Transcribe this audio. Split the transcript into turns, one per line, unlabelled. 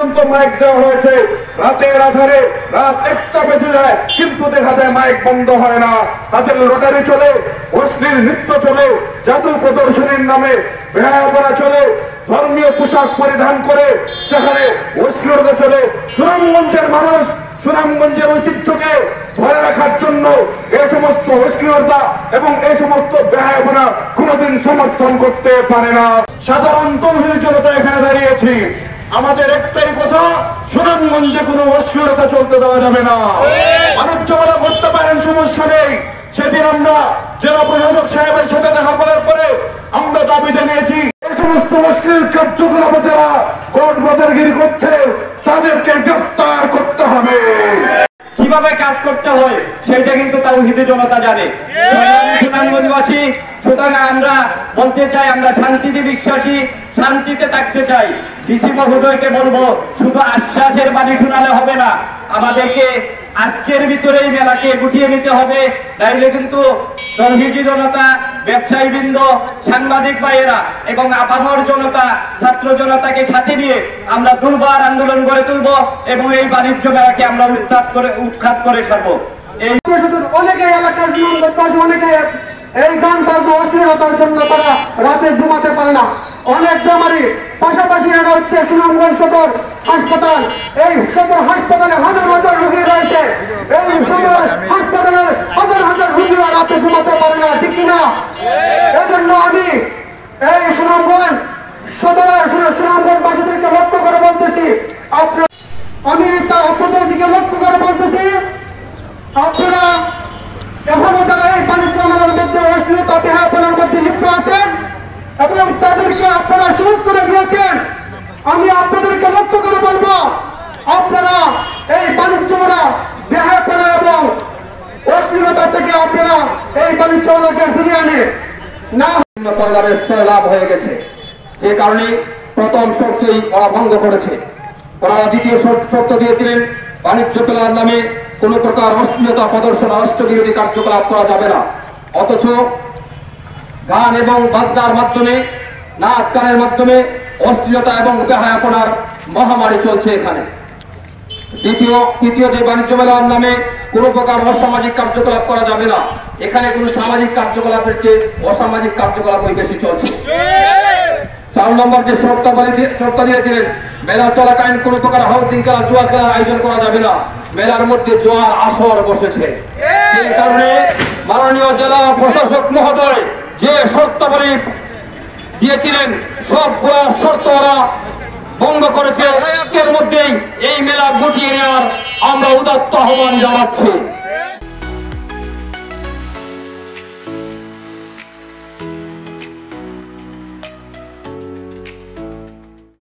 পর্যন্ত মাইক দেওয়া হয়েছে। রাতের আধারে রাত 1টা বেজে যায়, কিন্তু দেখা যায় মাইক বন্ধ হয় না। তাদের লটারি চলে, অশ্লীল নৃত্য চলে, জাদু প্রদর্শনীর নামে বেহায়াপনা চলে, ধর্মীয় পোশাক পরিধান করে সেখানে অশ্লীলতা চলে। সুনামগঞ্জের মানুষ সুনামগঞ্জের ঐতিহ্যকে ধরে রাখার জন্য এই সমস্ত অশ্লীলতা এবং এই সমস্ত বেহায়াপনা কোনোদিন সমর্থন করতে পারে না। সাধারণ তৌহিদি জনতা এখানে দাঁড়িয়েছি, আমাদের একটাই কথা, সুনামগঞ্জে কোনো অশ্লীলতা চলতে দেওয়া যাবে না। বাণিজ্য মেলা করতে পারেন, সমস্যা নেই। সেদিন আমরা জেলা প্রশাসক সাহেবের সাথে দেখা করার পরে আমরা দাবি জানিয়েছি, এই সমস্ত অশ্লীল কার্যকলাপে যারা কোর্ট বাজারগিরি করছে তাদেরকে গ্রেফতার করতে হবে।
কিভাবে কাজ করতে হয় সেটা কিন্তু তাওহীদি জনতা জানে। সুনামগঞ্জবাসী, সুতরাং আমরা বলতে চাই, আমরা শান্তিতে বিশ্বাসী, শান্তিতে থাকতে চাই। ডিসি মহোদয়কে বলবো, শুধু আশ্বাসের বাণী শোনালে হবে না, আমাদেরকে আজকের ভিতরেই মেলাকে গুটিয়ে নিতে হবে। তাইলে কিন্তু তৌহিদি জনতা, ব্যবসায়ীবৃন্দ, সাংবাদিক ভাইয়েরা এবং আপামর জনতা, ছাত্র জনতাকে সাথে নিয়ে আমরা দুর্বার আন্দোলন গড়ে তুলব এবং এই বাণিজ্য মেলাকে আমরা উৎখাত করে ছাড়বো। এই
অনেকে এলাকার অনেকে এই গান বাজনা অশ্লীলতার জন্য তারা রাতে ঘুমাতে পারে না। অনেক বেমারি, পাশাপাশি এটা হচ্ছে সুনামগঞ্জ সদর হাসপাতাল। এই সদর হাসপাতালে হাজার হাজার রোগী রয়েছে। এই সদর হাসপাতালের হাজার হাজার রোগীরা রাতে ঘুমাতে পারে না, ঠিক কিনা? এই জন্য আমি এই সুনামগঞ্জ সদরের সুনামগঞ্জবাসীদেরকে লক্ষ্য করে বলতেছি, আমি আপনাদের দিকে লক্ষ্য করে বলতেছি, আপনারা এখনো যারা এই বাণিজ্য মেলার মধ্যে অশ্লীলতা বেহায়াপনার মধ্যে লিপ্ত আছেন এবং তাদেরকে আপনারা সুযোগ করে দিয়েছেন, আমি আপনাদেরকে লক্ষ্য করে বলবো, আপনারা এই বাণিজ্য মেলা বেহায়াপনা এবং অশ্লীলতা থেকে আপনারা এই বাণিজ্য মেলাকে ফিরিয়ে আনে না।
পরিবারের লাভ হয়ে গেছে, যে কারণে প্রথম শর্তই ওরা ভঙ্গ করেছে। ওনারা দ্বিতীয় শর্ত দিয়েছিলেন, বাণিজ্য মেলার নামে কোন প্রকার অশ্লীলতা প্রদর্শন, রাষ্ট্রবিরোধী কার্যকলাপ করা যাবে না। অথচ গান এবং বাজনার মাধ্যমে, নাচ গানের মাধ্যমে অশ্লীলতা এবং বেহায়াপনার মহামারী চলছে এখানে। তৃতীয় যে বাণিজ্য মেলার নামে কোন প্রকার অসামাজিক কার্যকলাপ করা যাবে না। এখানে কোন সামাজিক কার্যকলাপের চেয়ে অসামাজিক কার্যকলাপই বেশি চলছে। 4 নম্বর যে শর্ত দিয়েছিলেন, মেলা চলাকালীন কোন প্রকার হাউজিং খেলা, জুয়া খেলার আয়োজন করা যাবে না। মেলার মধ্যে জুয়ার আসর বসেছে, এই কারণে মাননীয় জেলা প্রশাসক মহোদয় যে শর্তাবলী দিয়েছিলেন সবগুলো শর্ত ওরা ভঙ্গ করেছে। এর মধ্যেই এই মেলা গুটিয়ে নেওয়ার আমরা উদাত্ত আহ্বান জানাচ্ছি।